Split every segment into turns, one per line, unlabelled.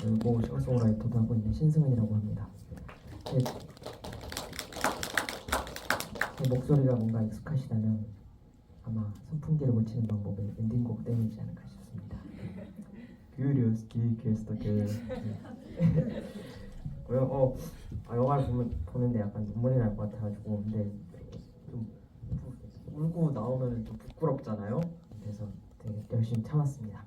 그리고 싱어송라이터도 하고 있는 신승은이라고 합니다. 제, 제 목소리가 뭔가 익숙하시다면 아마 선풍기를 고치는 방법의 엔딩곡 때문이지 않을까 싶습니다. 큐리오스티 퀘스트 고요. 영화를 보는데 약간 눈물이 날 것 같아가지고 근데 좀 울고 나오면 좀 부끄럽잖아요. 그래서 되게 열심히 참았습니다.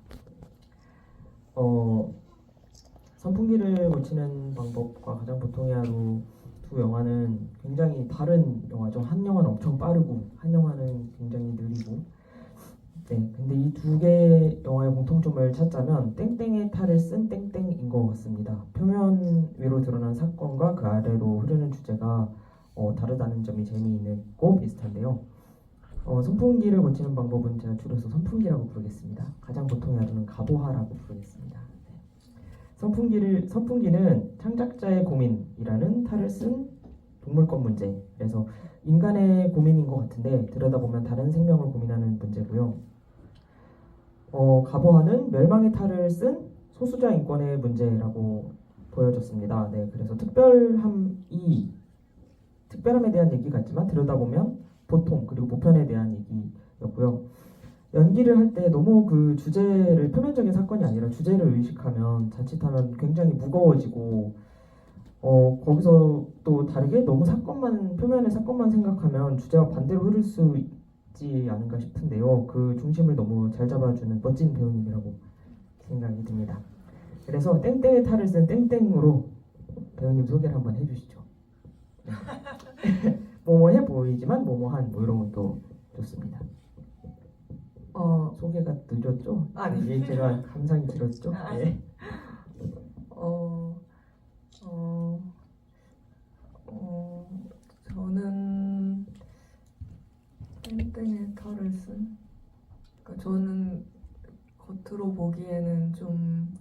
선풍기를 고치는 방법과 가장 보통의 하루 두 영화는 굉장히 다른 영화죠. 한 영화는 엄청 빠르고 한 영화는 굉장히 느리고. 네, 근데 이 두 개의 영화의 공통점을 찾자면 땡땡의 탈을 쓴 땡땡인 것 같습니다. 표면 위로 드러난 사건과 그 아래로 흐르는 주제가 다르다는 점이 재미있고 비슷한데요. 선풍기를 고치는 방법은 제가 줄여서 선풍기라고 부르겠습니다. 가장 보통의 하루는 가보하라고 부르겠습니다. 선풍기는 창작자의 고민이라는 탈을 쓴 동물권 문제. 그래서 인간의 고민인 것 같은데 들여다보면 다른 생명을 고민하는 문제고요. 가보하는 멸망의 탈을 쓴 소수자 인권의 문제라고 보여졌습니다. 네, 그래서 특별함에 대한 얘기 같지만 들여다보면 보통 그리고 보편에 대한 얘기였고요. 연기를 할 때 너무 그 주제를 표면적인 사건이 아니라 주제를 의식하면 자칫하면 굉장히 무거워지고 거기서 또 다르게 너무 표면의 사건만 생각하면 주제와 반대로 흐를 수 있지 않은가 싶은데요. 그 중심을 너무 잘 잡아주는 멋진 배우님이라고 생각이 듭니다. 그래서 땡땡의 탈을 쓴 땡땡으로 배우님 소개를 한번 해주시죠. 네. 뭐뭐해 보이지만 뭐뭐한 이런 것도 좋습니다. 소개가 늦었죠?
아니.
제가 감상이 길었죠? 예.
저는 땡땡의 탈을 쓴. 그러니까 저는 겉으로 보기에는 좀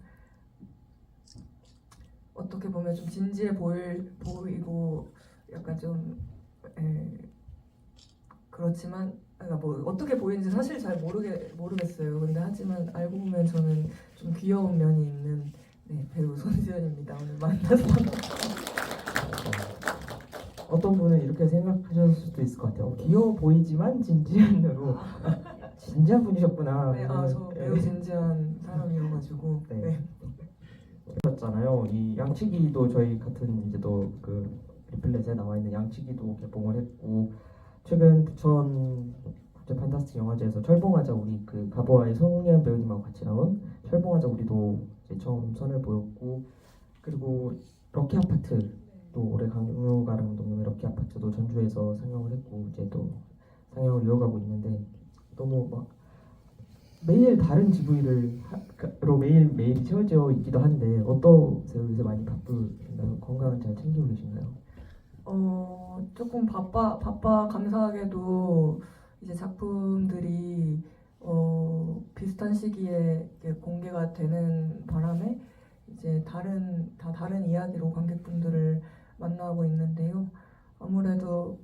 어떻게 보면 좀 진지해 보이고 약간 좀 그렇지만 그러니까 뭐 어떻게 보이는지 사실 잘 모르겠어요. 근데 하지만 알고 보면 저는 좀 귀여운 면이 있는 배우 손지연입니다. 오늘 만나서
어떤 분은 이렇게 생각하셨을 수도 있을 것 같아요. 귀여워 보이지만 진지한으로 진지한 분이셨구나.
네, 저 매우 진지한 사람이어가지고.
네.
네.
잖아요. 이 양치기도 저희 같은 이제 또그 리플렛에 나와 있는 양치기도 개봉을 했고 최근 부천 국제 판타스틱 영화제에서 철봉하자 우리 그 가보아의 송혜연 배우님하고 같이 나온 철봉하자 우리도 이제 처음 선을 보였고 그리고 럭키 아파트 또 올해 강요가 감독님의 럭키 아파트도 전주에서 상영을 했고 이제 또 상영을 이어가고 있는데 너무 막 매일 다른 GV로 매일매일이 채워져 있기도 한데 어떠세요? 요새 많이 바쁘신가요? 건강은 잘 챙기고 계신가요?
조금 바빠 감사하게도 이제 작품들이 비슷한 시기에 이렇게 공개가 되는 바람에 이제 다른 이야기로 관객분들을 만나고 있는데요. 아무래도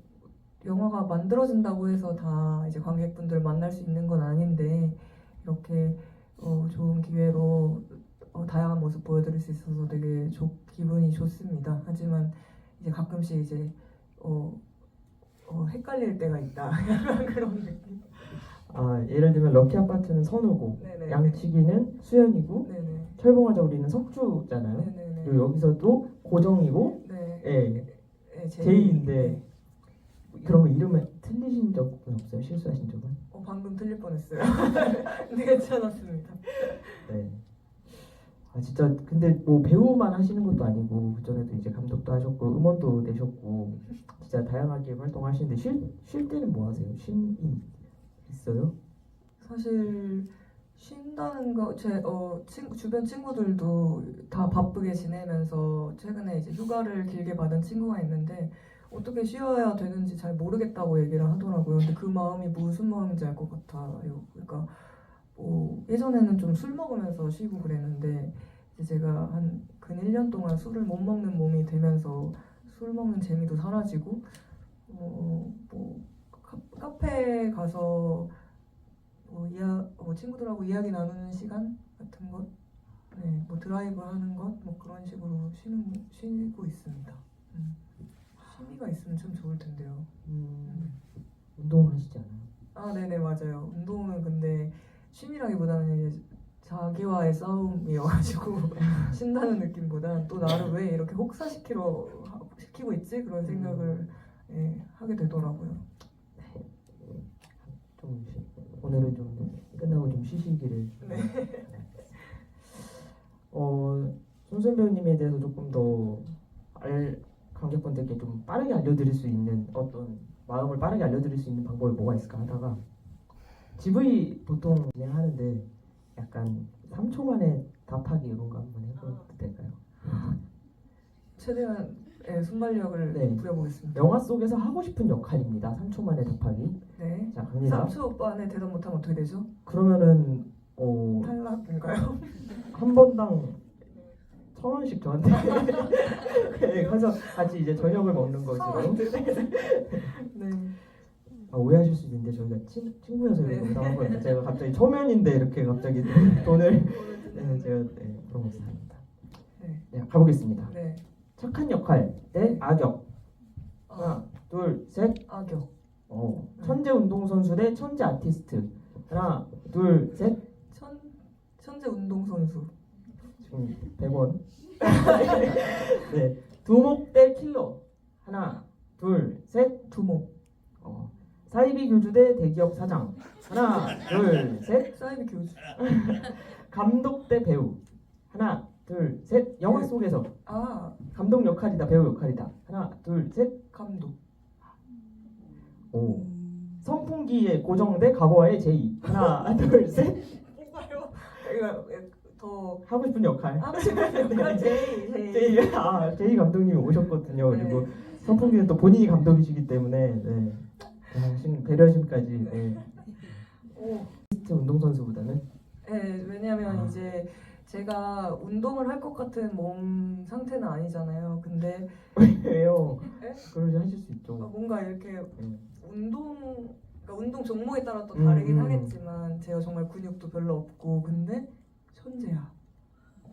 영화가 만들어진다고 해서 다 이제 관객분들을 만날 수 있는 건 아닌데 이렇게 좋은 기회로 다양한 모습 보여드릴 수 있어서 되게 기분이 좋습니다. 하지만 이제 가끔씩 이제 헷갈릴 때가 있다. 그런 느낌.
예를 들면 럭키 아파트는 선우고
네네.
양치기는 수연이고
네네.
철봉하자 우리는 석주잖아요.
네네네.
그리고 여기서도 고정이고
네.
제이인데
네.
그런 거 이름에 틀리신 적은 없어요? 실수하신 적은?
방금 틀릴 뻔했어요. 근데 괜찮았습니다.
네. 진짜 근데 뭐 배우만 하시는 것도 아니고 그전에도 이제 감독도 하셨고 음원도 내셨고 진짜 다양하게 활동하시는데 쉴 때는 뭐 하세요? 쉼이 있어요?
사실 쉰다는 거 제 주변 친구들도 다 바쁘게 지내면서 최근에 이제 휴가를 길게 받은 친구가 있는데 어떻게 쉬어야 되는지 잘 모르겠다고 얘기를 하더라고요. 근데 그 마음이 무슨 마음인지 알 것 같아요. 그러니까 예전에는 좀 술 먹으면서 쉬고 그랬는데 이제 제가 한 근 1년 동안 술을 못 먹는 몸이 되면서 술 먹는 재미도 사라지고 뭐 카페에 가서 친구들하고 이야기 나누는 시간 같은 것 네, 뭐 드라이브 하는 것, 뭐 그런 식으로 쉬고 있습니다. 취미가 있으면 참 좋을 텐데요.
운동을 하시지 않아요?
아, 네네, 맞아요. 운동은 근데 취미라기보다는 이제 자기와의 싸움이어가지고 쉰다는 느낌보다는 또 나를 왜 이렇게 시키고 있지? 그런 생각을 하게 되더라고요.
좀 오늘은 좀 끝나고 좀 쉬시기를.
네.
손순 배우님에 대해서 조금 더 관객분들께 좀 빠르게 알려드릴 수 있는 어떤 마음을 빠르게 알려드릴 수 있는 방법이 뭐가 있을까 하다가 GV 보통 진행하는데 약간 3초 만에 답하기 이런 거 한번 해봐도 될까요?
최대한 순발력을
네.
부려보겠습니다.
영화 속에서 하고 싶은 역할입니다. 3초 만에 답하기.
네.
자, 갑니다.
3초 안에 대답 못하면 어떻게 되죠?
그러면은
탈락인가요?
한 번당 1,000원씩 저한테 네, 가서 같이 이제 저녁을 먹는 것으로.
네.
오해하실 수 있는데 저희가 친구여서
네.
이렇게 농담한 거예요. 제가 갑자기 초면인데 이렇게 갑자기 돈을 제가 그런 거 합니다. 네, 가보겠습니다.
네.
착한 역할 대 악역. 하나, 둘, 셋.
악역.
천재 운동선수 대 천재 아티스트. 하나, 둘, 셋.
천재 운동선수.
지금 100원. 네, 두목 대 킬러. 하나, 둘, 셋.
두목.
사이비 교주 대 대기업 사장. 하나, 둘, 셋.
사이비 교주.
감독 대 배우. 하나, 둘, 셋. 영화 속에서 감독 역할이다, 배우 역할이다. 하나, 둘, 셋.
감독.
오. 선풍기의 고정 대 과거와의 제의. 하나, 둘, 셋.
뭔가요? 이거 더
하고 싶은 역할.
하고 싶은 역할 제이.
제이 감독님이 오셨거든요.
네.
그리고 선풍기는 또 본인이 감독이시기 때문에 네. 배려심까지. 네. 아티스트 운동선수보다는.
네, 왜냐면 이제 제가 운동을 할 것 같은 몸 상태는 아니잖아요. 근데
왜요?
네?
그러지 하실 수 있죠.
뭔가 이렇게
네.
그러니까 운동 종목에 따라 또 다르긴 하겠지만 제가 정말 근육도 별로 없고 근데 천재야.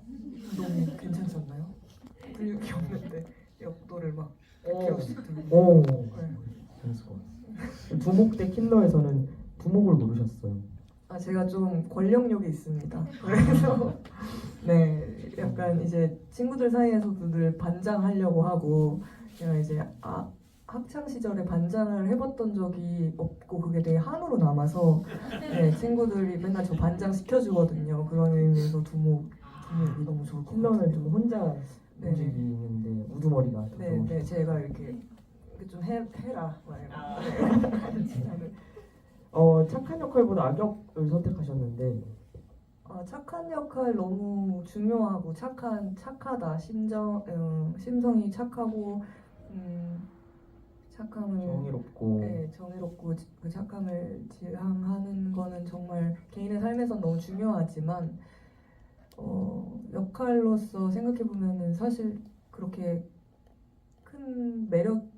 운동 괜찮지 않나요? 근육이 없는데 역도를 막 100kg씩 들고.
오.
네.
재밌을 것 같아요. 두목 대 킬러에서는 두목을 모르셨어요.
제가 좀 권력욕이 있습니다. 그래서 네, 약간 이제 친구들 사이에서도 늘 반장하려고 하고 제가 이제 학창 시절에 반장을 해봤던 적이 없고 그게 되게 한으로 남아서 네, 친구들이 맨날 저 반장 시켜주거든요. 그런 의미에서 두목이 너무 좋을 것 같아요.
킬러는 좀 혼자
네.
움직이는데 우두머리가 더 좋으시죠.
네, 제가 이렇게 좀 해라 막 이렇게.
착한 역할보다 악역을 선택하셨는데
착한 역할 너무 중요하고 착하다 심성이 착하고 착함을
정의롭고
정의롭고 그 착함을 지향하는 거는 정말 개인의 삶에선 너무 중요하지만 역할로서 생각해 보면은 사실 그렇게 큰 매력은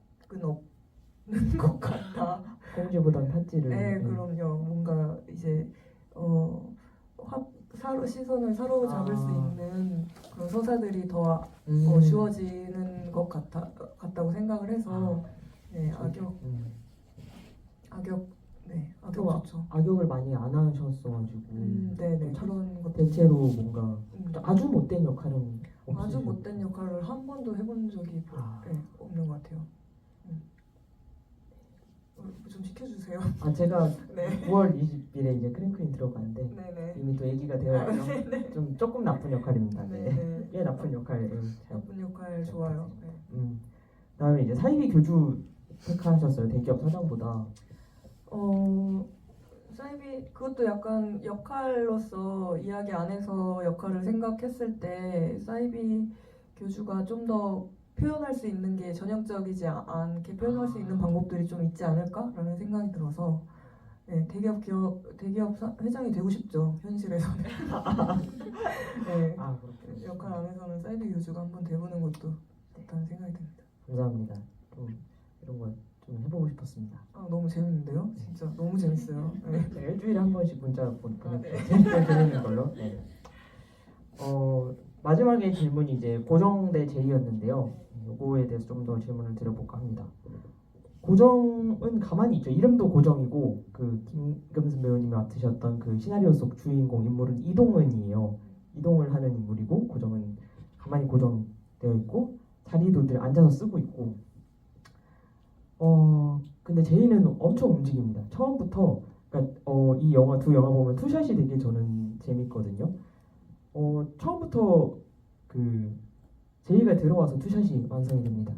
없는 것 같다.
꽁지보단 팥쥐를.
네, 그럼요. 뭔가 이제 시선을 사로잡을 수 있는 그런 서사들이 더 주어지는 것 같다고 생각을 해서 네, 악역 좋죠.
악역을 많이 안 하셨어가지고
네네 그런 것
대체로 뭔가 아주 못된 역할은
아주 못된 역할을 한 번도 해본 적이 없는 것 같아요. 좀 시켜주세요.
제가
네.
9월 20일에 이제 크랭크인 들어가는데
네네.
이미 또 얘기가 되어서 좀 조금 나쁜 역할입니다. 네. 꽤 나쁜 역할.
나쁜 역할 좋아요. 네.
그다음에 이제 사이비 교주 택하셨어요. 대기업 사장보다.
사이비 그것도 약간 역할로서 이야기 안에서 역할을 생각했을 때 사이비 교주가 좀 더 표현할 수 있는 게 전형적이지 않게 표현할 수 있는 방법들이 좀 있지 않을까라는 생각이 들어서 네, 대기업 회장이 되고 싶죠 현실에서는. 네, 역할 안에서는 사이비 교주가 한번 돼보는 것도 좋다는 생각이 듭니다.
감사합니다. 좀 이런 거 좀 해보고 싶었습니다.
너무 재밌는데요? 진짜 너무 재밌어요. 네.
일주일에 한 번씩 문자 보내주세요.
네.
재밌게 들리는 걸로. 네. 마지막에 질문이 이제 고정 대 제의였는데요. 요거에 대해서 좀 더 질문을 드려볼까 합니다. 고정은 가만히 있죠. 이름도 고정이고 그 김금순 배우님이 맡으셨던 그 시나리오 속 주인공 인물은 이동은이에요. 이동을 하는 인물이고 고정은 가만히 고정되어 있고 자리도 늘 앉아서 쓰고 있고 근데 제이는 엄청 움직입니다. 처음부터 그러니까 이 영화 두 영화 보면 투샷이 되게 저는 재밌거든요. 처음부터 그 제이가 들어와서 투샷이 완성이 됩니다.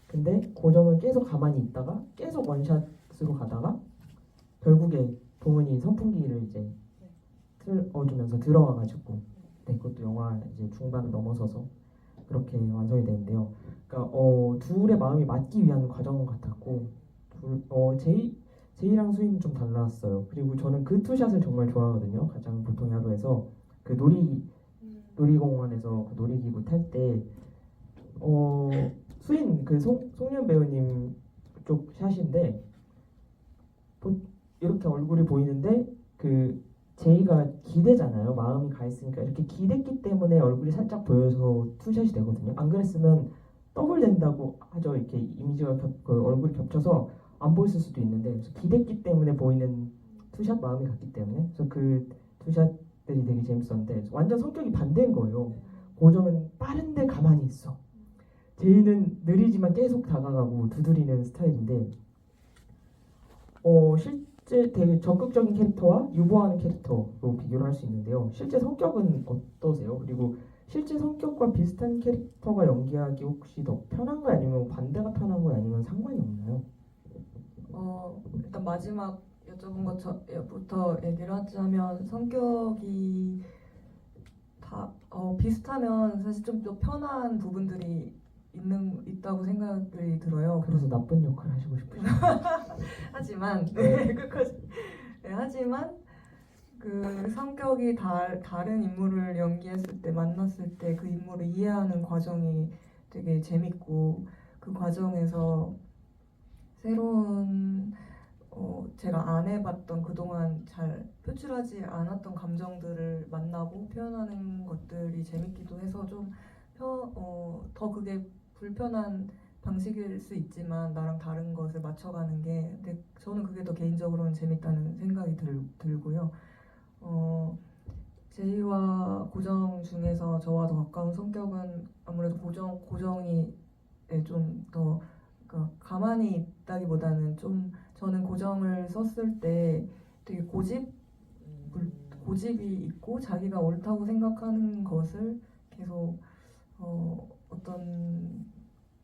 근데 고정은 계속 가만히 있다가 계속 원샷으로 가다가 결국에 동은이 선풍기를 이제 틀어주면서 들어와가지고 그것도 영화 이제 중반을 넘어서서 그렇게 완성이 되는데요. 그러니까 둘의 마음이 맞기 위한 과정 같았고 제이랑 수인은 좀 달랐어요. 그리고 저는 그 투샷을 정말 좋아하거든요. 가장 보통의 하루에서 그 놀이공원에서 그 놀이기구 탈 때 수인 그 송년 배우님 쪽 샷인데 이렇게 얼굴이 보이는데 그 제이가 기대잖아요. 마음이 가 있으니까 이렇게 기댔기 때문에 얼굴이 살짝 보여서 투샷이 되거든요. 안 그랬으면 더블 된다고 하죠. 이렇게 이미지가 그 얼굴이 겹쳐서 안 보였을 수도 있는데 그래서 기댔기 때문에 보이는 투샷 마음이 갔기 때문에 그래서 그 투샷들이 되게 재밌었는데 완전 성격이 반대인 거예요. 고정은 빠른데 가만히 있어. 제이는 느리지만 계속 다가가고 두드리는 스타일인데 실제 되게 적극적인 캐릭터와 유보하는 캐릭터로 비교를 할 수 있는데요. 실제 성격은 어떠세요? 그리고 실제 성격과 비슷한 캐릭터가 연기하기 혹시 더 편한가요? 아니면 반대가 편한가요? 아니면 상관이 없나요?
일단 마지막 여쭤본 것부터 얘기를 하자면 성격이 다 비슷하면 사실 좀 더 편한 부분들이 있다고 생각이 들어요.
그래서 나쁜 역할 하시고 싶으세요?
하지만 하지만 그 성격이 다른 인물을 연기했을 때 만났을 때 그 인물을 이해하는 과정이 되게 재밌고 그 과정에서 새로운 제가 안 해봤던 그동안 잘 표출하지 않았던 감정들을 만나고 표현하는 것들이 재밌기도 해서 좀 더 그게 불편한 방식일 수 있지만 나랑 다른 것을 맞춰가는 게 근데 저는 그게 더 개인적으로는 재밌다는 생각이 들고요. 제이와 고정 중에서 저와 더 가까운 성격은 아무래도 고정이 좀 더 그러니까 가만히 있다기보다는 좀 저는 고정을 썼을 때 되게 고집이 있고 자기가 옳다고 생각하는 것을 계속 어떤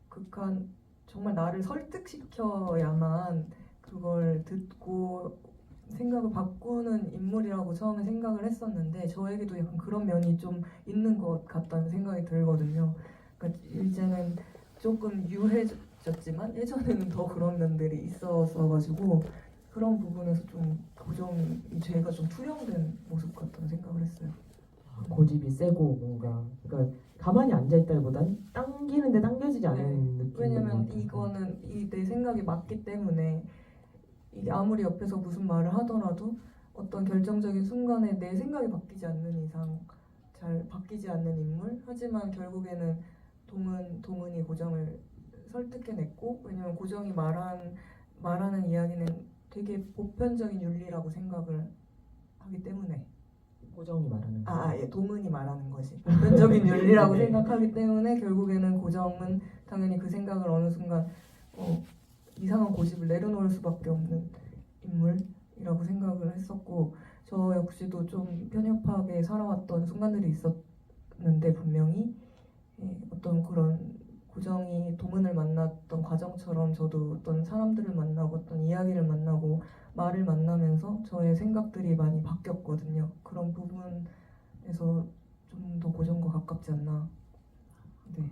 극한 정말 나를 설득시켜야만 그걸 듣고 생각을 바꾸는 인물이라고 처음에 생각을 했었는데 저에게도 약간 그런 면이 좀 있는 것 같다는 생각이 들거든요. 그러니까 이제는 조금 유해졌지만 예전에는 더 그런 면들이 있었어가지고 그런 부분에서 좀 고정이 제가 좀 투영된 모습 같다는 생각을 했어요.
고집이 세고 뭔가 그러니까 가만히 앉아 있다기보단 당기는데 당겨지지 않은 느낌.
왜냐면 이거는 내 생각이 맞기 때문에 이게 아무리 옆에서 무슨 말을 하더라도 어떤 결정적인 순간에 내 생각이 바뀌지 않는 이상 잘 바뀌지 않는 인물. 하지만 결국에는 동은이 고정을 설득해냈고 왜냐면 고정이 말하는 이야기는 되게 보편적인 윤리라고 생각을 하기 때문에
고정이 말하는
예, 동은이 말하는 것이 보편적인 윤리라고
네.
생각하기 때문에 결국에는 고정은 당연히 그 생각을 어느 순간 이상한 고집을 내려놓을 수밖에 없는 인물이라고 생각을 했었고 저 역시도 좀 편협하게 살아왔던 순간들이 있었는데 분명히 어떤 그런 고정이 동은을 만났던 과정처럼 저도 어떤 사람들을 만나고 어떤 이야기를 만나고 말을 만나면서 저의 생각들이 많이 바뀌었거든요. 그런 부분에서 좀 더 고정과 가깝지 않나. 네,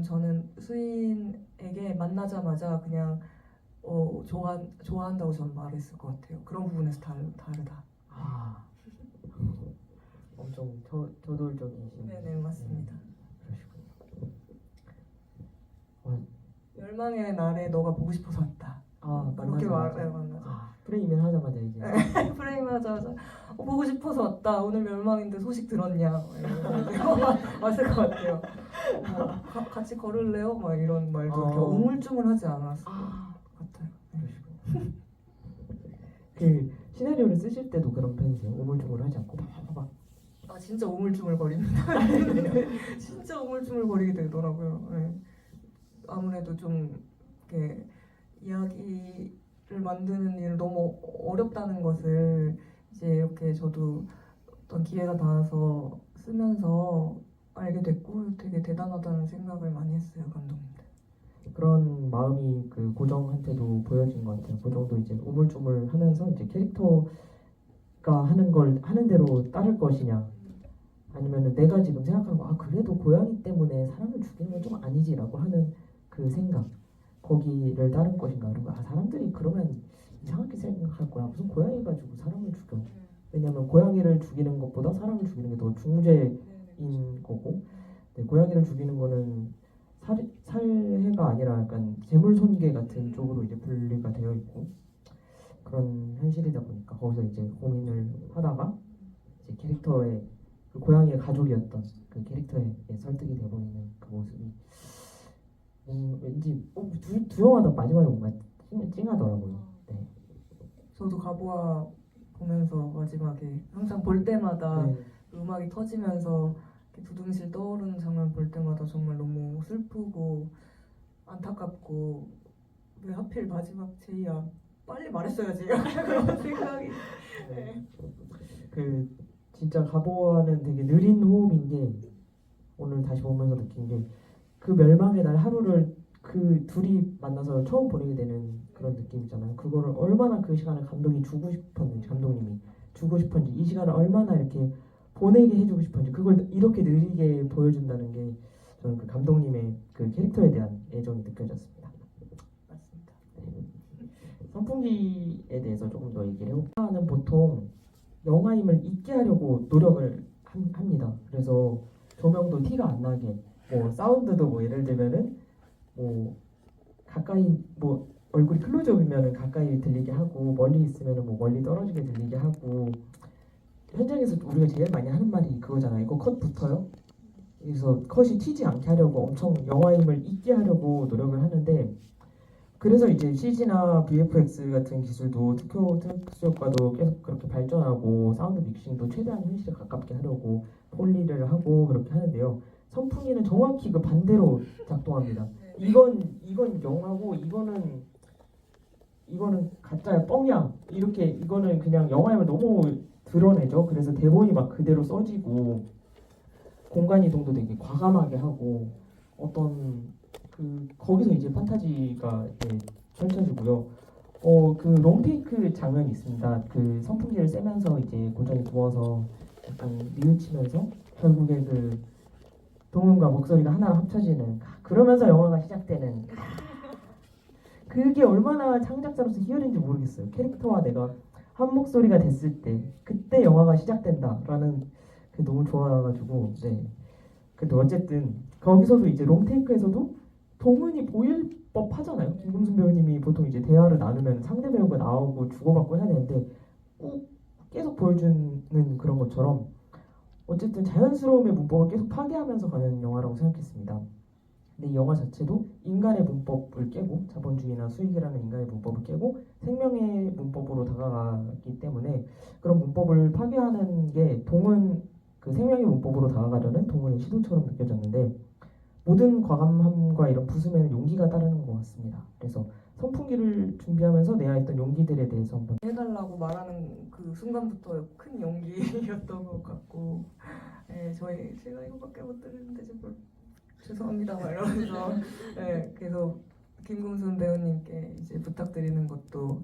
저는 수인에게 만나자마자 그냥 좋아한다고 저는 말했을 것 같아요. 그런 부분에서 다르다.
엄청 저돌적이신.
네네 맞습니다.
그러시군요.
멸망의 날에 너가 보고 싶어서 왔다. 그렇게
만나자마자.
만나죠.
프레임을 하자마자 이제.
프레임 하자마자 보고 싶어서 왔다. 오늘 멸망인데 소식 들었냐? 막 이러면서 왔을 것 같아요. 같이 걸을래요? 막 이런 말도 이렇게 우물쭈물 하지 않았을 것 같아요.
그러시고 그 시나리오를 쓰실 때도 그런 편이세요? 우물쭈물하지 않고 막
아 진짜 우물쭈물거립니다. 진짜 우물쭈물거리게 되더라고요. 네. 아무래도 좀 이렇게 이야기를 만드는 일을 너무 어렵다는 것을 이제 이렇게 저도 어떤 기회가 닿아서 쓰면서 알게 됐고 되게 대단하다는 생각을 많이 했어요, 감독님들.
그런 마음이 그 고정한테도 보여진 것 같아요. 고정도 이제 우물쭈물하면서 이제 캐릭터가 하는 걸 하는 대로 따를 것이냐, 아니면은 내가 지금 생각하는 거, 아 그래도 고양이 때문에 사람을 죽이는 건 좀 아니지라고 하는 그 생각, 거기를 따른 것인가. 그리고 아 사람들이 그러면 이상하게 생각할 거야. 무슨 고양이 가지고 사람을 죽여. 왜냐면 고양이를 죽이는 것보다 사람을 죽이는 게 더 중죄인 거고, 네, 고양이를 죽이는 거는 살해가 아니라 약간 재물손괴 같은 쪽으로 이제 분리가 되어 있고 그런 현실이다 보니까 거기서 이제 고민을 하다가 이제 캐릭터의 그 고양이의 가족이었던 그 캐릭터에 설득이 되어버리는 그 모습이 왠지 두 영화 다 마지막에 뭔가 찡하더라고요. 네.
저도 가보아 보면서 마지막에 항상 볼 때마다
네.
음악이 터지면서 이렇게 두둥실 떠오르는 장면 볼 때마다 정말 너무 슬프고 안타깝고 왜 하필 마지막 제이야 빨리 말했어야지 그런 생각이.
네. 그 진짜 가보아는 되게 느린 호흡인 게 오늘 다시 보면서 느낀 게 그 멸망의 날 하루를 그 둘이 만나서 처음 보내게 되는 그런 느낌이잖아요. 그거를 얼마나 그 시간을 감독이 주고 싶었는지, 감독님이 주고 싶었는지, 이 시간을 얼마나 이렇게 보내게 해주고 싶었는지, 그걸 이렇게 느리게 보여준다는 게 저는 그 감독님의 그 캐릭터에 대한 애정이 느껴졌습니다.
맞습니다.
선풍기에 대해서 조금 더 얘기를 해볼게요. 영화는 보통 영화임을 잊게 하려고 노력을 합니다. 그래서 조명도 티가 안 나게, 뭐 사운드도 뭐 예를 들면은 뭐 가까이 뭐 얼굴이 클로즈업이면은 가까이 들리게 하고 멀리 있으면은 뭐 멀리 떨어지게 들리게 하고, 현장에서 우리가 제일 많이 하는 말이 그거잖아요. 이거 컷 붙어요? 그래서 컷이 튀지 않게 하려고 엄청 영화임을 잊게 하려고 노력을 하는데, 그래서 이제 CG나 VFX 같은 기술도 특수효과도 계속 그렇게 발전하고 사운드 믹싱도 최대한 현실에 가깝게 하려고 폴리를 하고 그렇게 하는데요. 선풍기는 정확히 그 반대로 작동합니다. 이건 영화고 이거는 가짜야, 뻥이야, 이렇게 이거는 그냥 영화임을 너무 드러내죠. 그래서 대본이 막 그대로 써지고 공간 이동도 되게 과감하게 하고 어떤 그 거기서 이제 판타지가 이제 펼쳐지고요. 그 롱테이크 장면이 있습니다. 그 선풍기를 쐬면서 이제 고정이 누워서 약간 뉘우치면서 결국에 그 동음과 목소리가 하나로 합쳐지는, 그러면서 영화가 시작되는, 그게 얼마나 창작자로서 희열인지 모르겠어요. 캐릭터와 내가 한 목소리가 됐을 때 그때 영화가 시작된다라는 게 너무 좋아가지고. 네. 근데 어쨌든 거기서도 이제 롱테이크에서도 동은이 보일 법 하잖아요. 김금순 배우님이 보통 이제 대화를 나누면 상대 배우가 나오고 주고받고 해야 되는데 꼭 계속 보여주는 그런 것처럼 어쨌든 자연스러움의 문법을 계속 파괴하면서 가는 영화라고 생각했습니다. 근데 이 영화 자체도 인간의 문법을 깨고, 자본주의나 수익이라는 인간의 문법을 깨고 생명의 문법으로 다가가기 때문에 그런 문법을 파괴하는 게 그 생명의 문법으로 다가가려는 동은의 시도처럼 느껴졌는데, 모든 과감함과 이런 부수에는 용기가 따르는 것 같습니다. 그래서 선풍기를 준비하면서 내야 했던 용기들에 대해서 한번
해달라고 말하는 그 순간부터 큰 용기였던 것 같고, 제가 이거밖에 못 드리는데 정말 죄송합니다 막 이러면서 계속 김금순 배우님께 이제 부탁드리는 것도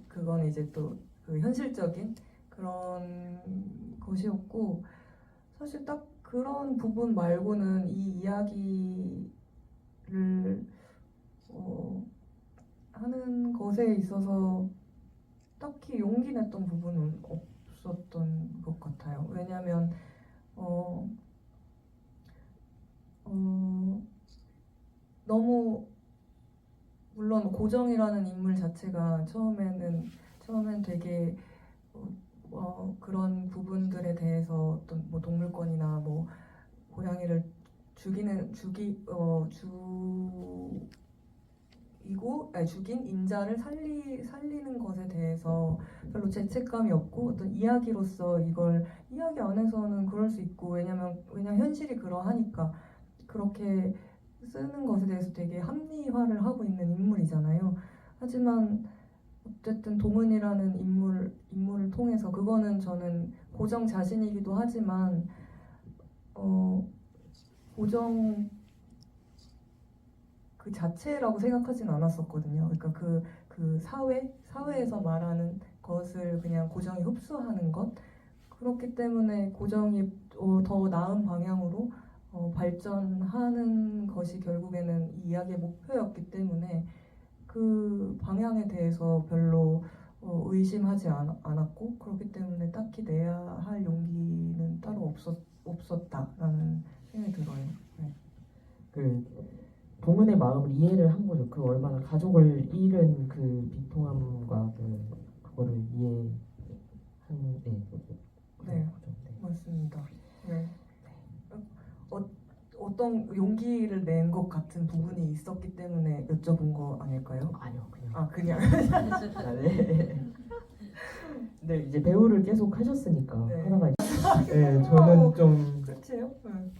그건 이제 또 그 현실적인 그런 것이었고, 사실 딱 그런 부분 말고는 이 이야기를 하는 것에 있어서 딱히 용기 냈던 부분은 없었던 것 같아요. 왜냐하면 너무 물론 고정이라는 인물 자체가 처음엔 되게 그런 부분들에 대해서 어떤 뭐 동물권이나 뭐 고양이를 죽인 인자를 살리는 것에 대해서 별로 죄책감이 없고 어떤 이야기로서 이걸 이야기 안에서는 그럴 수 있고 왜냐면 현실이 그러하니까 그렇게 쓰는 것에 대해서 되게 합리화를 하고 있는 인물이잖아요. 하지만 어쨌든 동은이라는 인물을 통해서 그거는 저는 고정 자신이기도 하지만 고정 그 자체라고 생각하진 않았었거든요. 그러니까 그 사회에서 말하는 것을 그냥 고정이 흡수하는 것 그렇기 때문에 고정이 더 나은 방향으로 발전하는 것이 결국에는 이 이야기의 목표였기 때문에 그 방향에 대해서 별로 의심하지 않았고 그렇기 때문에 딱히 내야 할 용기는 따로 없었다라는 생각이 들어요. 네.
그 동은의 마음을 이해를 한 거죠. 그 얼마나 가족을 잃은 그 비통함과 그거를 이해한 그런
네.
거죠. 네.
맞습니다. 네. 어떤 용기를 낸 것 같은 부분이 있었기 때문에 여쭤본 거 아닐까요?
아니요, 그냥.
그냥.
네. 근데 이제 배우를 계속 하셨으니까
네.
하다가 네, 저는 좀
끝이에요? 네.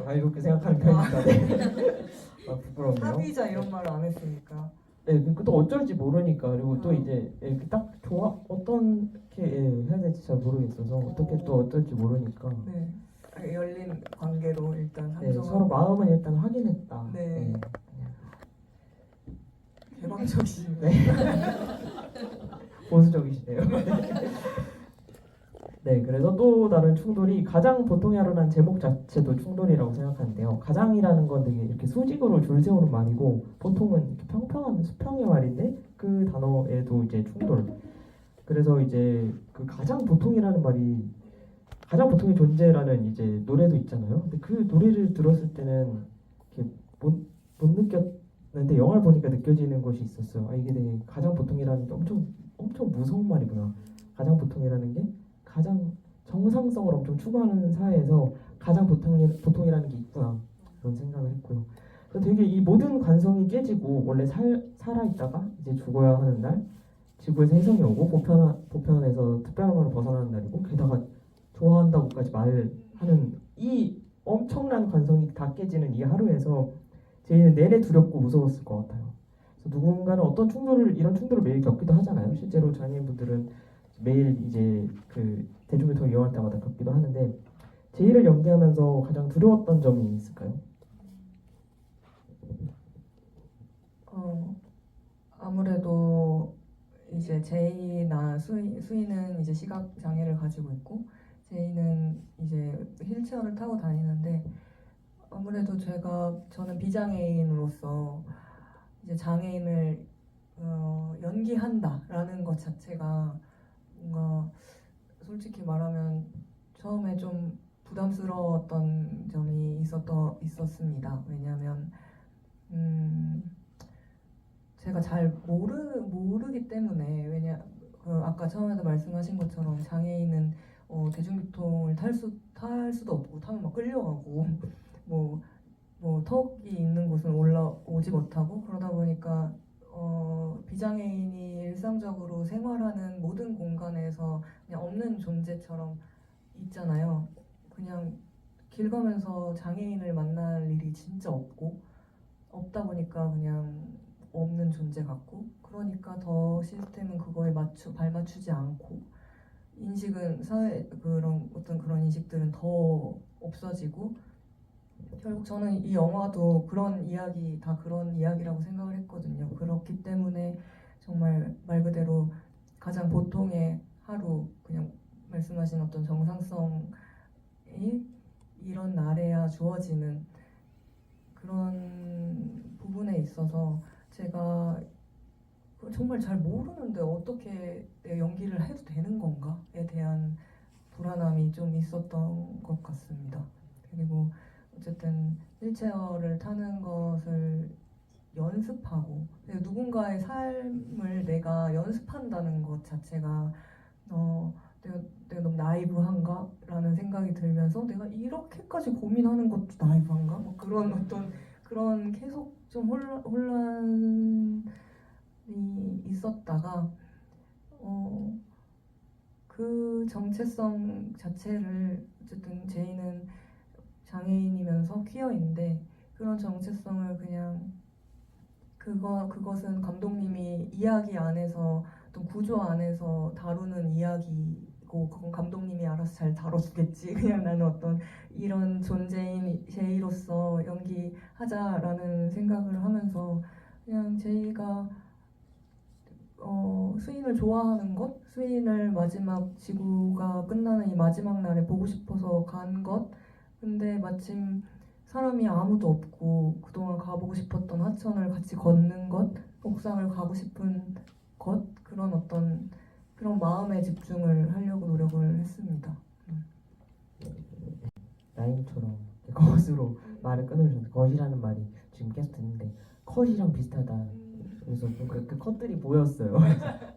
자유롭게 생각하는 편이니까 네. 부끄럽네요.
합의자 이런 말을 안 했으니까.
네, 또 어쩔지 모르니까 그리고 또
아.
이제 딱 어떻게 해야 될지 잘 모르겠어서 어떻게 또 어떨지 모르니까
네. 열린 관계로 일단
네,
상정하고.
서로 마음은 일단 확인했다.
네.
네.
개방적이시네.
네. 보수적이시네요. 네, 그래서 또 다른 충돌이 가장 보통이 하루라는 제목 자체도 충돌이라고 생각하는데요. 가장이라는 건 되게 이렇게 수직으로 줄 세우는 말이고 보통은 이렇게 평평한 수평의 말인데 그 단어에도 이제 충돌. 그래서 이제 그 가장 보통이라는 말이 가장 보통의 존재라는 이제 노래도 있잖아요. 근데 그 노래를 들었을 때는 이렇게 못 느꼈는데 영화를 보니까 느껴지는 것이 있었어요. 이게 되게 가장 보통이라는 게 엄청 무서운 말이구나. 가장 보통이라는 게 가장 정상성을 엄청 추구하는 사회에서 가장 보통이라는 게 있구나 그런 생각을 했고요. 그래서 되게 이 모든 관성이 깨지고 원래 살아있다가 이제 죽어야 하는 날 지구에서 혜성이 오고 보편에서 특별함으로 벗어나는 날이고 게다가 좋아한다고까지 말하는 이 엄청난 관성이 다 깨지는 이 하루에서 제이는 내내 두렵고 무서웠을 것 같아요. 그래서 누군가는 이런 충돌을 매일 겪기도 하잖아요. 실제로 장애인분들은 매일 이제 그 대중교통 이용할 때마다 겪기도 하는데 제이를 연기하면서 가장 두려웠던 점이 있을까요?
아무래도 이제 제이나 수이는 이제 시각 장애를 가지고 있고 제이는 이제 휠체어를 타고 다니는데 아무래도 저는 비장애인으로서 이제 장애인을 연기한다라는 것 자체가 뭔가 솔직히 말하면 처음에 좀 부담스러웠던 점이 있었습니다. 왜냐하면 제가 잘 모르기 때문에 아까 처음에도 말씀하신 것처럼 장애인은 대중교통을 탈 수도 없고 타면 막 끌려가고 뭐 턱이 있는 곳은 올라오지 못하고 그러다 보니까 비장애인이 일상적으로 생활하는 모든 공간에서 그냥 없는 존재처럼 있잖아요. 그냥 길 가면서 장애인을 만날 일이 진짜 없다 보니까 그냥 없는 존재 같고 그러니까 더 시스템은 그거에 발맞추지 않고 인식은 그런 인식들은 더 없어지고 결국 저는 이 영화도 그런 이야기라고 생각을 했거든요. 그렇기 때문에 정말 말 그대로 가장 보통의 하루 그냥 말씀하신 어떤 정상성이 이런 날에야 주어지는 그런 부분에 있어서 제가 정말 잘 모르는데 어떻게 연기를 해도 되는 건가에 대한 불안함이 좀 있었던 것 같습니다. 그리고 어쨌든 휠체어를 타는 것을 연습하고 누군가의 삶을 내가 연습한다는 것 자체가 내가 너무 나이브한가라는 생각이 들면서 내가 이렇게까지 고민하는 것도 나이브한가? 뭐 그런 어떤 그런 계속 좀 혼란이 있었다가 그 정체성 자체를 어쨌든 제이는 장애인이면서 퀴어인데 그런 정체성을 그냥 그것은 감독님이 이야기 안에서 어떤 구조 안에서 다루는 이야기고 그건 감독님이 알아서 잘 다뤄주겠지. 그냥 나는 어떤 이런 존재인 제이로서 연기하자라는 생각을 하면서 그냥 제이가 스윈을 좋아하는 것, 스윈을 마지막 지구가 끝나는 이 마지막 날에 보고 싶어서 간 것. 근데 마침 사람이 아무도 없고 그동안 가보고 싶었던 하천을 같이 걷는 것, 옥상을 가고 싶은 것, 그런 어떤 그런 마음에 집중을 하려고 노력을 했습니다.
라임처럼 컷으로 말을 끊어주셨는데 컷이라는 말이 지금 계속 듣는데 컷이랑 비슷하다. 그래서 그 컷들이 보였어요.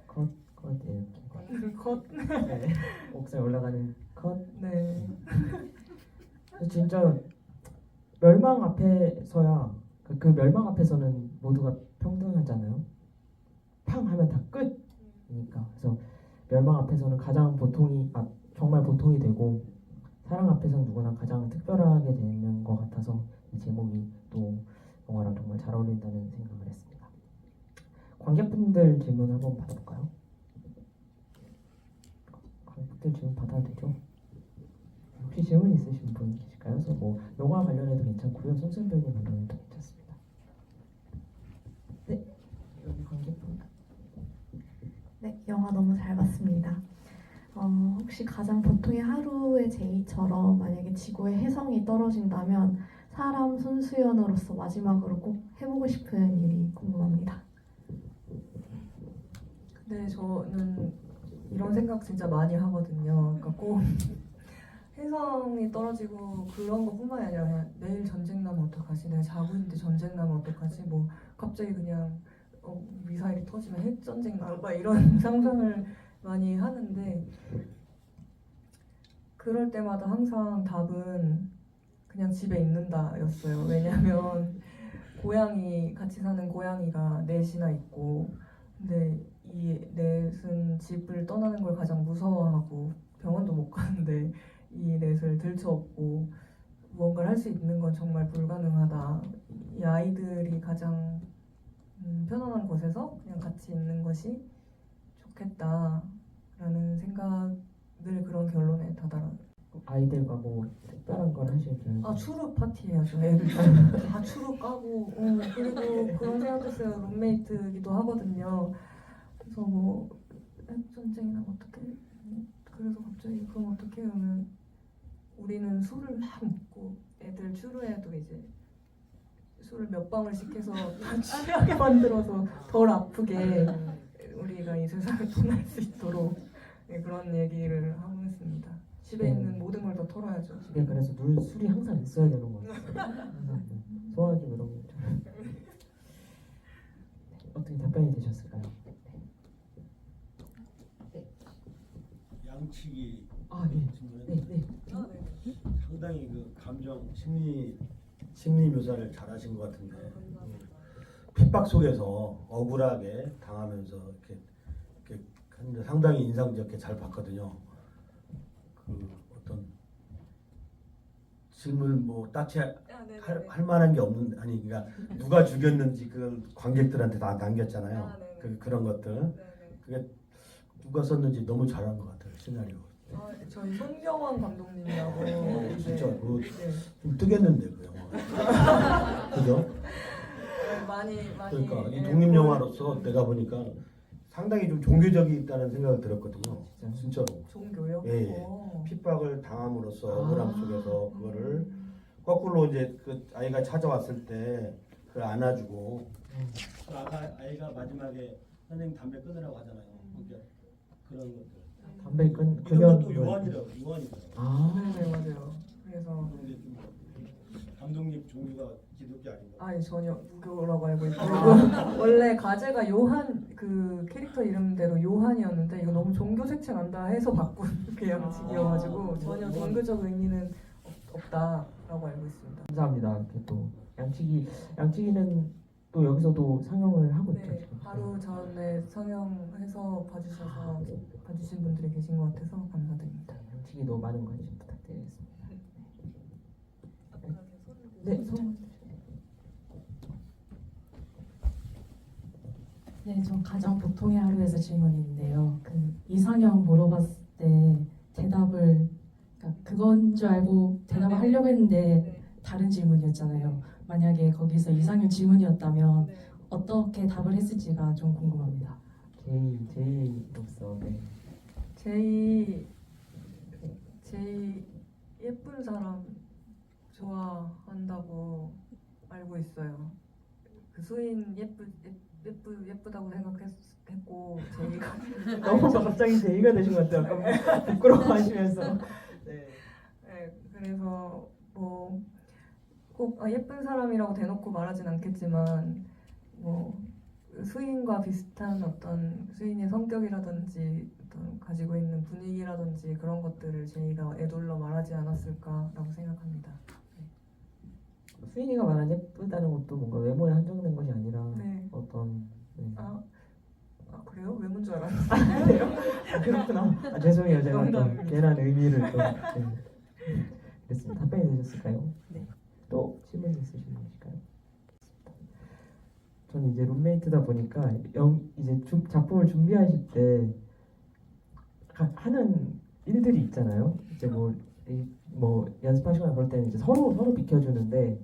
컷 이렇게
것,
네. 옥상에 올라가는 컷.
네.
진짜 멸망 앞에서야 그 멸망 앞에서는 모두가 평등하잖아요. 팡 하면 다 끝이니까. 그래서 멸망 앞에서는 가장 정말 보통이 되고 사랑 앞에서는 누구나 가장 특별하게 되는 것 같아서 이 제목이 또 영화랑 정말 잘 어울린다는 생각을 했습니다. 관객분들 질문 한번 받아볼까요? 관객분들 질문 받아도 되죠? 혹시 질문 있으신 분 계실까요? 그래서 뭐 영화 관련해도 괜찮고요, 손수연 배우님 관련해도 괜찮습니다. 네, 여기 관객분.
네, 영화 너무 잘 봤습니다. 혹시 가장 보통의 하루의 제이처럼 만약에 지구에 혜성이 떨어진다면 사람 손수연으로서 마지막으로 꼭 해보고 싶은 일이 궁금합니다.
근데 저는 이런 생각 진짜 많이 하거든요. 그러니까 꼭 혜성이 떨어지고 그런 것뿐만이 아니라 그냥 내일 전쟁 나면 어떡하지? 내가 자고 있는데 전쟁 나면 어떡하지? 뭐 갑자기 그냥 미사일이 터지면 핵 전쟁 나고 막 이런 상상을 많이 하는데 그럴 때마다 항상 답은 그냥 집에 있는다였어요. 왜냐면 같이 사는 고양이가 넷이나 있고 근데 이 넷은 집을 떠나는 걸 가장 무서워하고 병원도 못 가는데 이 넷을 들쳐업고 무언가를 할 수 있는 건 정말 불가능하다. 이 아이들이 가장 편안한 곳에서 그냥 같이 있는 것이 좋겠다라는 생각을 그런 결론에 다다른.
아이들과 뭐 특별한 걸 하실 계획?
추루 파티 해야죠. 애들 다 추루 까고 그리고 그런 생각했어요. 룸메이트기도 하거든요. 그래서 뭐 핵전쟁이 나면 어떡해? 그래서 갑자기 그럼 어떡해? 하면 우리는 술을 막 먹고 애들 추루에도 이제 술을 몇 방울씩 해서 다 취하게 만들어서 덜 아프게 우리가 이 세상을 떠날 수 있도록 그런 얘기를 하고 있습니다. 집에 있는 모든 걸 다 털어야죠.
집에 그래서 술이 항상 있어야 되는 것 같아요. 항상 소화기 이런 거. 어떻게 답변이 되셨을까요?
양치기
네.
질문에
네.
상당히 그 감정 심리 묘사를 잘하신 것 같은데 핍박 속에서 억울하게 당하면서 이렇게 하는데 상당히 인상적이게 잘 봤거든요. 그 어떤 질문 뭐 딱히 할 만한 게 없는 그러니까 누가 죽였는지 그 관객들한테 다 남겼잖아요. 그런 것들 그게 누가 썼는지 너무 잘한 것 같아요. 시나리오.
저희 손경원 감독님이라고
진짜 그거
네.
좀 뜨겠는데 그 영화. 그죠?
많이
그러니까 이 독립 영화로서 내가 보니까 상당히 좀 종교적이다는 생각을 들었거든요. 진짜로.
종교요?
예. 핍박을 당함으로써 억울함 속에서 그거를 거꾸로 이제 그 아이가 찾아왔을 때 그걸 안아주고 아까 아이가 마지막에 선생님 담배 끊으라고 하잖아요. 그러니까 그런 것들.
담배
이런
그냥
것도 유언이더라고요.
네 맞아요. 그래서
그런 게 좀 감독님 종교가 기독교 아닌가?
전혀 무교라고 알고 있고 원래 가제가 요한 그 캐릭터 이름대로 요한이었는데 이거 너무 종교색채 난다 해서 바꾼 그 양치기여가지고 전혀 종교적 의미는 없다라고 알고 있습니다.
감사합니다. 이렇게 또 양치기는 또 여기서도 상영을 하고 있죠.
네,
지금.
하루 전에 상영해서 봐주신 분들이 계신 것 같아서 감사드립니다.
양치기도 많은 관심 부탁드리겠습니다. 네, 손.
네, 저 가장 보통의 하루에서 질문이 있는데요. 그 이상형 물어봤을 때 대답을 그러니까 그건 줄 알고 대답을 하려고 했는데 다른 질문이었잖아요. 만약에 거기서 이상형 질문이었다면 어떻게 답을 했을지가 좀 궁금합니다.
제이로서 네.
제일 예쁜 사람 좋아한다고 알고 있어요. 그 수인 예쁘다고 생각했고 제이가
너무 갑자기 제이가 되신 것 같아요. 약간 부끄러워하시면서. 네.
네, 그래서 뭐 꼭 예쁜 사람이라고 대놓고 말하진 않겠지만 뭐 수인과 비슷한 어떤 수인의 성격이라든지 어떤 가지고 있는 분위기라든지 그런 것들을 제이가 애둘러 말하지 않았을까라고 생각합니다.
수인이가 말한 예쁘다는 것도 뭔가 외모에 한정된 것이 아니라
네.
어떤 네.
아 그래요? 외모인 줄 알았는데.
아, 그렇구나. 죄송해요. 제가 또
농담입니다.
괜한 의미를 또 그랬습니다. 답변이 되셨을까요?
네.
또 질문 있으신 분 계실까요? 저는 이제 룸메이트다 보니까 이제 작품을 준비하실 때 하는 일들이 있잖아요. 이제 뭐 연습하시거나 그럴 때는 이제 서로 비켜주는데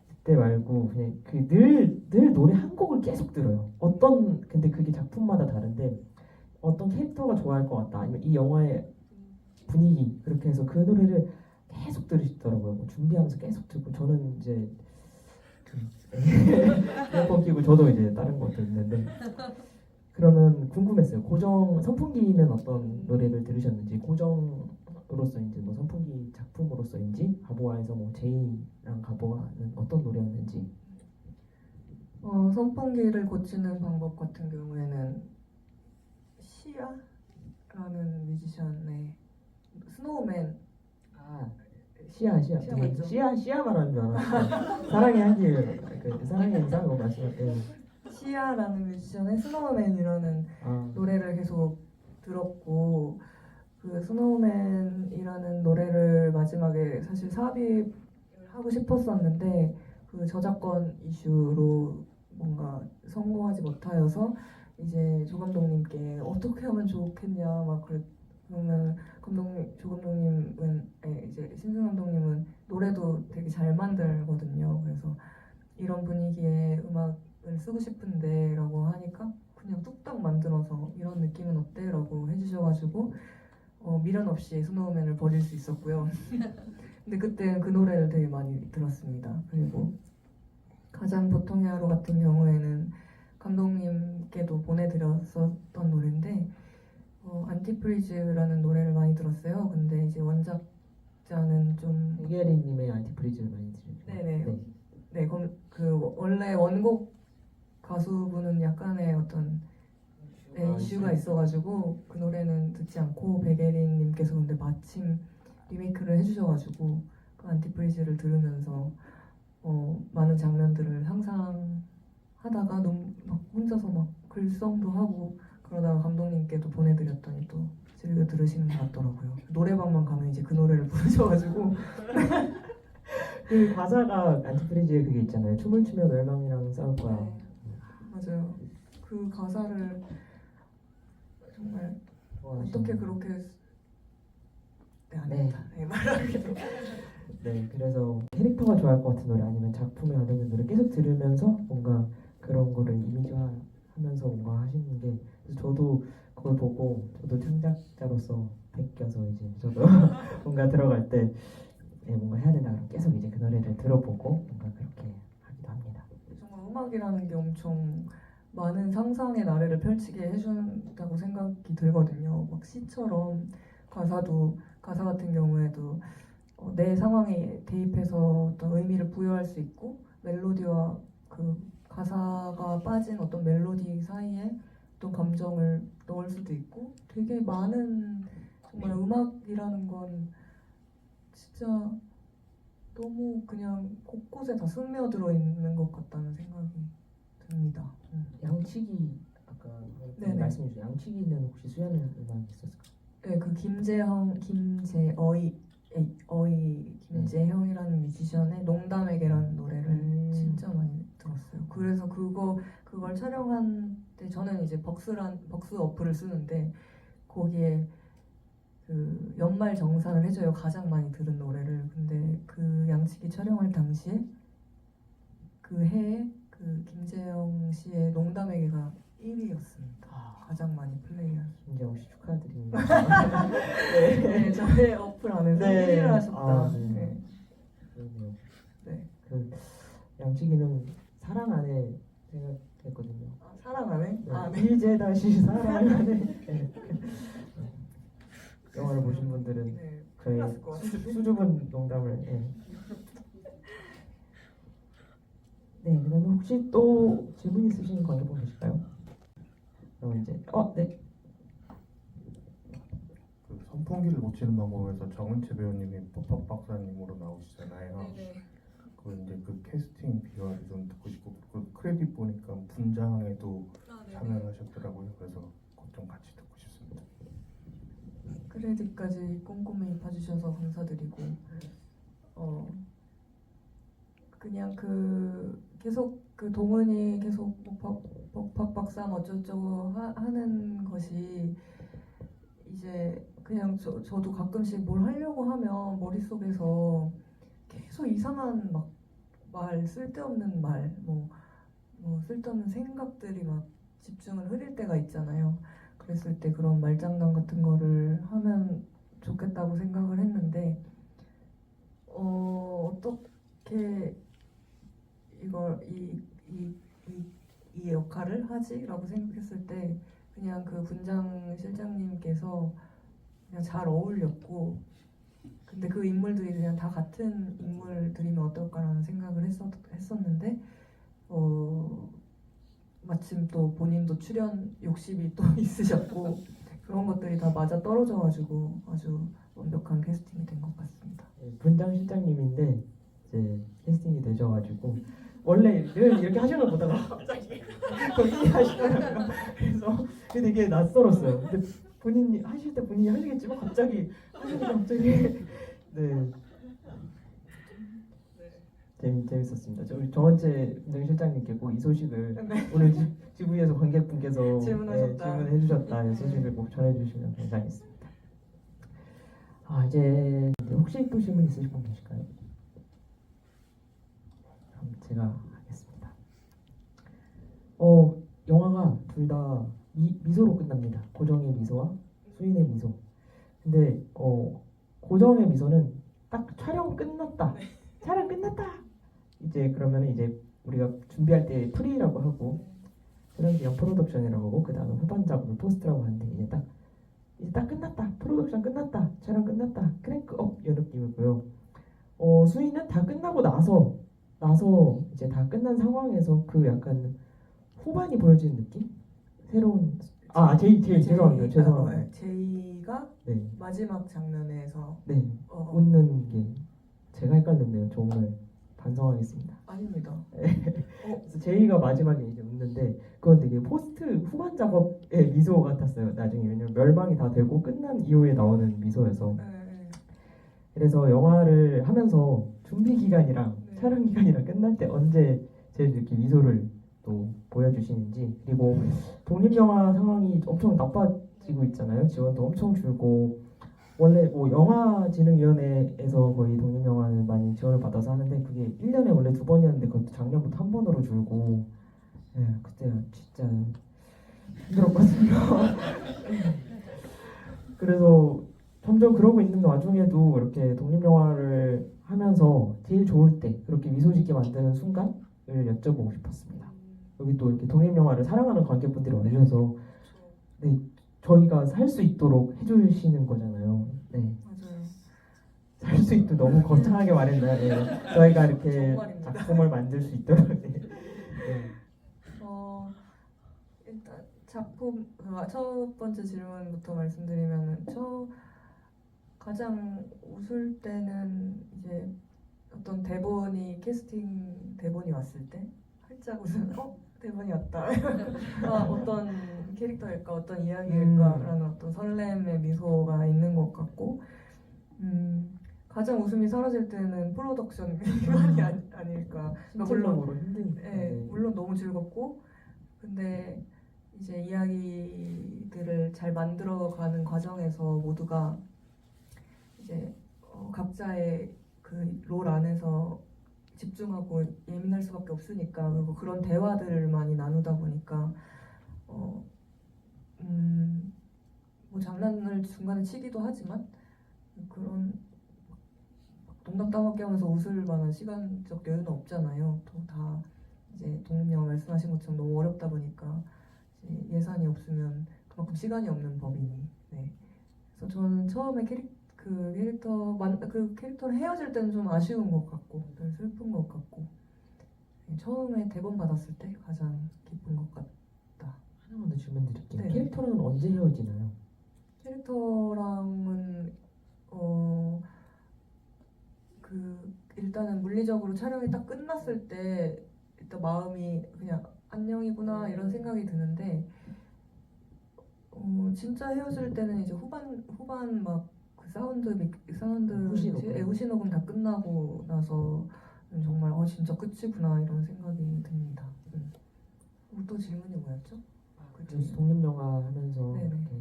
그때 말고 그냥 늘 노래 한 곡을 계속 들어요. 근데 그게 작품마다 다른데 어떤 캐릭터가 좋아할 것 같다 아니면 이 영화의 분위기 그렇게 해서 그 노래를 계속 들으시더라고요. 뭐 준비하면서 계속 듣고 저는 이제 에어컨 끼고 저도 이제 다른 거 듣는데 그러면 궁금했어요. 선풍기는 어떤 노래를 들으셨는지 고정으로서인지 뭐 선풍기 작품으로서인지 가보아에서 뭐 제이랑 가보아는 어떤 노래였는지.
선풍기를 고치는 방법 같은 경우에는 시아라는 뮤지션의 스노우맨
시아
맞죠?
시아 말하는 줄 알았어요. 사랑의 한길 사랑의 이상으로 말씀하세요.
시아라는 뮤지션의 스노우맨이라는 노래를 계속 들었고 그 스노우맨이라는 노래를 마지막에 사실 삽입을 하고 싶었었는데 그 저작권 이슈로 뭔가 성공하지 못하여서 이제 조 감독님께 어떻게 하면 좋겠냐 막 그러면 조 감독님은 이제 신승 감독님은 노래도 되게 잘 만들거든요. 그래서 이런 분위기의 음악을 쓰고 싶은데라고 하니까 그냥 뚝딱 만들어서 이런 느낌은 어때?라고 해주셔가지고 미련 없이 스노우맨을 버릴 수 있었고요. 근데 그때 그 노래를 되게 많이 들었습니다. 그리고 가장 보통의 하루 같은 경우에는 감독님께도 보내드렸었던 노래인데 안티프리즈라는 노래를 많이 들었어요. 근데 이제 원작자는 좀
이계리님의 안티프리즈를 많이 들으죠.
네네. 네, 그럼 그 원래 원곡 가수분은 약간의 어떤 이슈가 있어가지고 그 노래는 듣지 않고 백예린님께서 근데 마침 리메이크를 해주셔가지고 그 안티프리즈를 들으면서 많은 장면들을 상상하다가 너무 막 혼자서 막 글썽도 하고 그러다가 감독님께도 보내드렸더니 또 즐겨 들으시는 것 같더라고요. 노래방만 가면 이제 그 노래를 부르셔가지고
그 가사가 안티프리즈에 그게 있잖아요. 춤을 추며 멸망이랑 싸울 거야.
네, 맞아요. 그 가사를 정말 어떻게 그렇게 아닙니다. 네, 말하기도
네, 그래서 캐릭터가 좋아할 것 같은 노래 아니면 작품에 어울리는 노래 계속 들으면서 뭔가 그런 거를 이미지화하면서 뭔가 하시는 게 그래서 저도 그걸 보고 저도 창작자로서 베껴서 이제 저도 뭔가 들어갈 때 뭔가 해야 된다 그러면 계속 이제 그 노래를 들어보고 뭔가 그렇게 하기도 합니다.
정말 음악이라는 게 엄청 많은 상상의 나래를 펼치게 해준다고 생각이 들거든요. 막 시처럼 가사 같은 경우에도 내 상황에 대입해서 어떤 의미를 부여할 수 있고 멜로디와 그 가사가 빠진 어떤 멜로디 사이에 어떤 감정을 넣을 수도 있고 되게 많은 정말 음악이라는 건 진짜 너무 그냥 곳곳에 다 스며들어 있는 것 같다는 생각이 듭니다.
양치기 아까
네네.
말씀해 주신 양치기는 혹시 수연 음악 있었을까요?
네, 그 김재형이라는 뮤지션의 농담에게라는 노래를 진짜 많이 들었어요. 그래서 그걸 촬영한 때 저는 이제 벅스 어플을 쓰는데 거기에 그 연말 정산을 해줘요. 가장 많이 들은 노래를. 근데 그 양치기 촬영할 당시에 그 해에 그 김재영 씨의 농담에게가 1위였습니다. 가장 많이 플레이한.
김재영 씨 축하드립니다.
네, 저의 어플 안에서
네.
1위를 하셨다.
아, 네.
네.
그러네요.
네.
그 양치기는 사랑 안에 생각했거든요.
아, 사랑하네?
네.
아, 네.
이제 다시 사랑하네. 네. 영화를 보신 분들은
네. 큰일
저희
났을 것 같은데.
수줍은 농담을. 네, 그다음에 혹시 또 질문 있으신 관계분 계실까요? 그럼 이제 네.
그 선풍기를 고치는 방법에서 정은채 배우님이 법학 박사님으로 나오시잖아요.
네네.
그 이제 그 캐스팅 비화를 좀 듣고 싶고 그 크레딧 보니까 분장에도
아, 네.
참여를 하셨더라고요. 그래서 그것 좀 같이 듣고 싶습니다.
크레딧까지 꼼꼼히 봐주셔서 감사드리고 그냥 계속 그 동은이 계속 법학 박사 어쩌고저쩌고 하는 것이 이제 그냥 저도 가끔씩 뭘 하려고 하면 머릿속에서 계속 이상한 쓸데없는 말, 뭐 쓸데없는 생각들이 막 집중을 흐릴 때가 있잖아요. 그랬을 때 그런 말장난 같은 거를 하면 좋겠다고 생각을 했는데 어떻게 이걸 이 역할을 하지라고 생각했을 때 그냥 그 분장 실장님께서 그냥 잘 어울렸고 근데 그 인물들이 그냥 다 같은 인물들이면 어떨까라는 생각을 했었는데 마침 또 본인도 출연 욕심이 또 있으셨고 그런 것들이 다 맞아 떨어져가지고 아주 완벽한 캐스팅이 된 것 같습니다.
분장 실장님인데 이제 캐스팅이 되셔가지고 원래 늘 이렇게 하시는 걸 보다가 갑자기 본인이 하시더라고요. 그래서 되게 낯설었어요. 근데 본인이 하실 때 본인이 하시겠지만 갑자기 네. 재밌었습니다. 우리 정원재 분장 실장님께 꼭 이 소식을 오늘 GV에서 관객분께서 질문해 주셨다. 이 소식을 꼭 전해주시면 감사하겠습니다. 이제 혹시 또 질문 있으신 분 계실까요? 그럼 제가 하겠습니다. 영화가 둘 다 미소로 끝납니다. 고정의 미소와 수인의 미소. 근데 고정의 미소는 딱 촬영 끝났다. 촬영 끝났다. 이제 그러면 이제 우리가 준비할 때 프리라고 하고 촬영 기간 프로덕션이라고 하고 그 다음에 후반 작업을 포스트라고 하는데 이제 딱 끝났다. 프로덕션 끝났다. 촬영 끝났다. 크랭크업 이 느낌이고요. 수인은 다 끝나고 나서 이제 다 끝난 상황에서 그 약간 후반이 보여지는 느낌? 새로운 죄송합니다.
제이가
네.
마지막 장면에서
네. 웃는 게 제가 헷갈렸네요. 저 오늘 반성하겠습니다.
아닙니다.
그래서 제이가 마지막에 이제 웃는데 그건 되게 포스트 후반 작업의 미소 같았어요. 나중에 왜냐면 멸망이 다 되고 끝난 이후에 나오는 미소여서. 그래서 영화를 하면서 준비 기간이랑 촬영 기간이랑 끝날 때 언제 제일 이렇게 미소를 또 보여주시는지 그리고 독립영화 상황이 엄청 나빠지고 있잖아요. 지원도 엄청 줄고 원래 영화진흥위원회에서 거의 독립영화는 많이 지원을 받아서 하는데 그게 1년에 원래 2번이었는데 그것도 작년부터 1번으로 줄고 그때 진짜 힘들었거든요. 그래서 점점 그러고 있는 와중에도 이렇게 독립영화를 하면서 제일 좋을 때 그렇게 미소 짓게 만드는 순간을 여쭤보고 싶었습니다. 여기 또 이렇게 독립영화를 사랑하는 관객분들이 와주셔서 저희가 살 수 있도록 해주시는 거잖아요. 네.
맞아요.
살 수 있도록 너무 거창하게 말했나요? 네. 저희가 이렇게 작품을 만들 수 있도록. 네.
일단 작품 첫 번째 질문부터 말씀드리면은 가장 웃을 때는 이제 어떤 캐스팅 대본이 왔을 때 활짝 웃으면 대본이 왔다. 어떤 캐릭터일까, 어떤 이야기일까라는 어떤 설렘의 미소가 있는 것 같고, 가장 웃음이 사라질 때는 프로덕션 기간이 아닐까. 그러니까
신체적으로 힘든.
물론 너무 즐겁고, 근데 이제 이야기들을 잘 만들어가는 과정에서 모두가 이제 각자의 그 롤 안에서 집중하고 예민할 수밖에 없으니까, 그리고 그런 대화들을 많이 나누다 보니까 뭐 장난을 중간에 치기도 하지만 그런 농담 따먹기 하면서 웃을 만한 시간적 여유는 없잖아요. 또 다 이제 독립영화 말씀하신 것처럼 너무 어렵다 보니까 이제 예산이 없으면 그만큼 시간이 없는 법이니. 네. 그래서 저는 처음에 그 캐릭터를 헤어질 때는 좀 아쉬운 것 같고, 좀 슬픈 것 같고, 네, 처음에 대본 받았을 때 가장 기쁜 것 같다.
하나만 더 질문 드릴게요.
네.
캐릭터는 언제 헤어지나요?
캐릭터랑은 일단은 물리적으로 촬영이 딱 끝났을 때 일단 마음이 그냥 안녕이구나 이런 생각이 드는데, 진짜 헤어질 때는 이제 후반 막 그 사운드 후시 녹음 다 끝나고 나서 정말 진짜 끝이구나 이런 생각이 듭니다. 또 질문이 뭐였죠?
그래서 독립영화 하면서
네네.
이렇게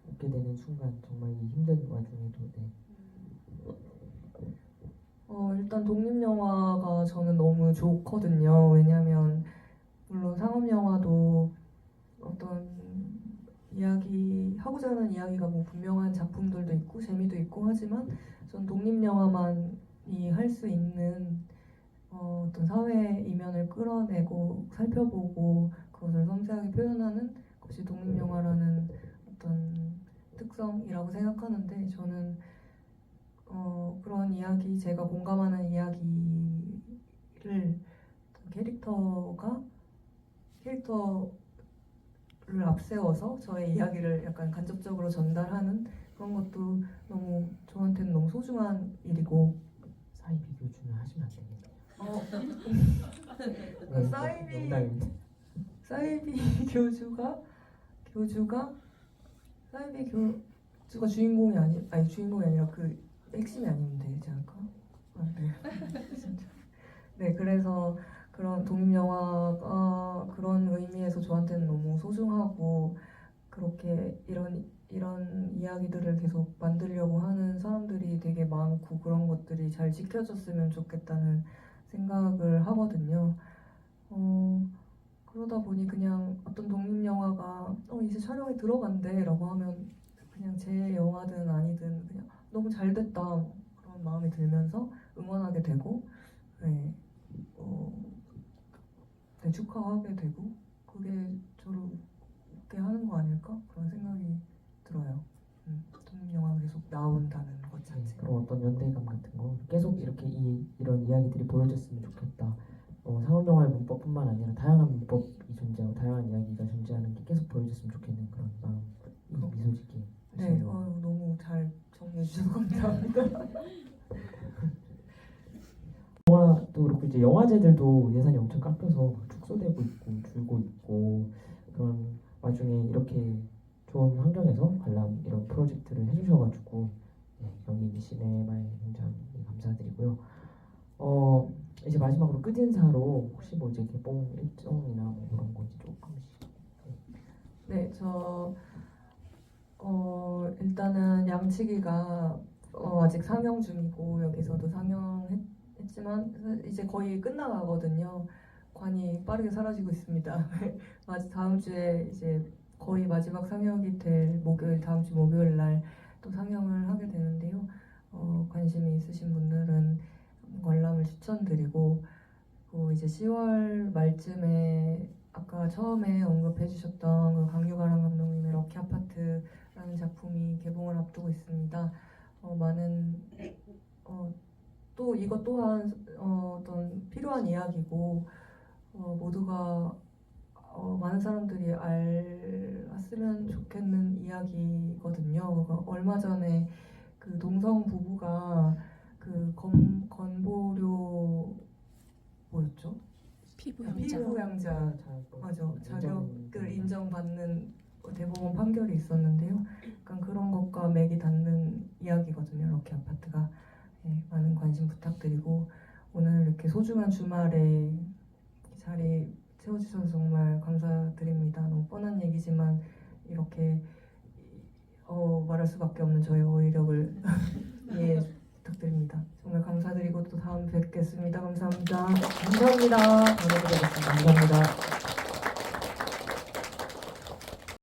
웃게 되는 순간 정말 이 힘든 와중에도
일단 독립영화가 저는 너무 좋거든요. 왜냐면 물론 상업영화도 어떤 하고자 하는 이야기가 뭐 분명한 작품들도 있고 재미도 있고 하지만 전 독립영화만이 할 수 있는 어떤 사회 이면을 끌어내고 살펴보고 그것을 섬세하게 표현하는 것이 독립영화라는 어떤 특성이라고 생각하는데, 저는 그런 이야기, 제가 공감하는 이야기를 캐릭터를 앞세워서 저의 이야기를 약간 간접적으로 전달하는 그런 것도 저한테는 너무 소중한 일이고.
사이 비교 중에 하시면 안 되겠네요.
사이비 교주가 주인공이 주인공이 아니라 그 핵심이 아니면 되지 않을까? 네. 진짜. 네, 그래서 그런 독립영화가 그런 의미에서 저한테는 너무 소중하고, 그렇게 이런 이야기들을 계속 만들려고 하는 사람들이 되게 많고, 그런 것들이 잘 지켜졌으면 좋겠다는 생각을 하거든요. 그러다 보니 그냥 어떤 독립영화가 이제 촬영에 들어간대 라고 하면 그냥 제 영화든 아니든 그냥 너무 잘 됐다 그런 마음이 들면서 응원하게 되고, 네, 네, 축하하게 되고, 그게 저를 웃게 하는 거 아닐까? 그런 생각이 들어요. 독립영화가 계속 나온다는 것 자체.
그럼 어떤 연대감 같은 거 계속 이렇게 이런 이야기들이 보여줬으면 좋겠다. 상업영화의 문법뿐만 아니라 다양한 문법이 존재하고 다양한 이야기가 존재하는 게 계속 보여줬으면 좋겠는 그런 마음이 미소 짓게
네,
하시네요.
너무 잘 정리해 주셔서 감사합니다.
영화도 그렇고 이제 영화제들도 예산이 엄청 깎여서 축소되고 있고 줄고 있고, 그런 와중에 이렇게 좋은 환경에서 관람 이런 프로젝트를 해주셔가지고 경기 시네마에 굉장히 감사드리고요. 이제 마지막으로 끝인사로 혹시 뭐 이제 개봉 일정이나 뭐 그런 거 이제 조금씩.
네, 일단은 양치기가 아직 상영 중이고, 여기서도 상영했지만 이제 거의 끝나가거든요. 관이 빠르게 사라지고 있습니다. 다음 주에 이제 거의 마지막 상영이 될 다음 주 목요일 날 또 상영을 하게 되는데요. 관심이 있으신 분들은 관람을 추천드리고, 이제 10월 말쯤에 아까 처음에 언급해 주셨던 그 강유가람 감독님의 럭키 아파트라는 작품이 개봉을 앞두고 있습니다. 또 이것 또한 어떤 필요한 이야기고, 모두가 많은 사람들이 알았으면 좋겠는 이야기거든요. 얼마 전에 그 동성 부부가 그 건보료 뭐였죠?
피부
피부 양자 맞아 자격을 인정받는 대법원 판결이 있었는데요. 약간 그런 것과 맥이 닿는 이야기거든요. 럭키 아파트가. 네, 많은 관심 부탁드리고 오늘 이렇게 소중한 주말에 이 자리 채워주셔서 정말 감사드립니다. 너무 뻔한 얘기지만 이렇게 말할 수밖에 없는 저의 어휘력을 이해 부탁드립니다. 정말 감사드리고 또 다음 뵙겠습니다. 감사합니다.
감사합니다. 감사드리겠습니다. 감사합니다.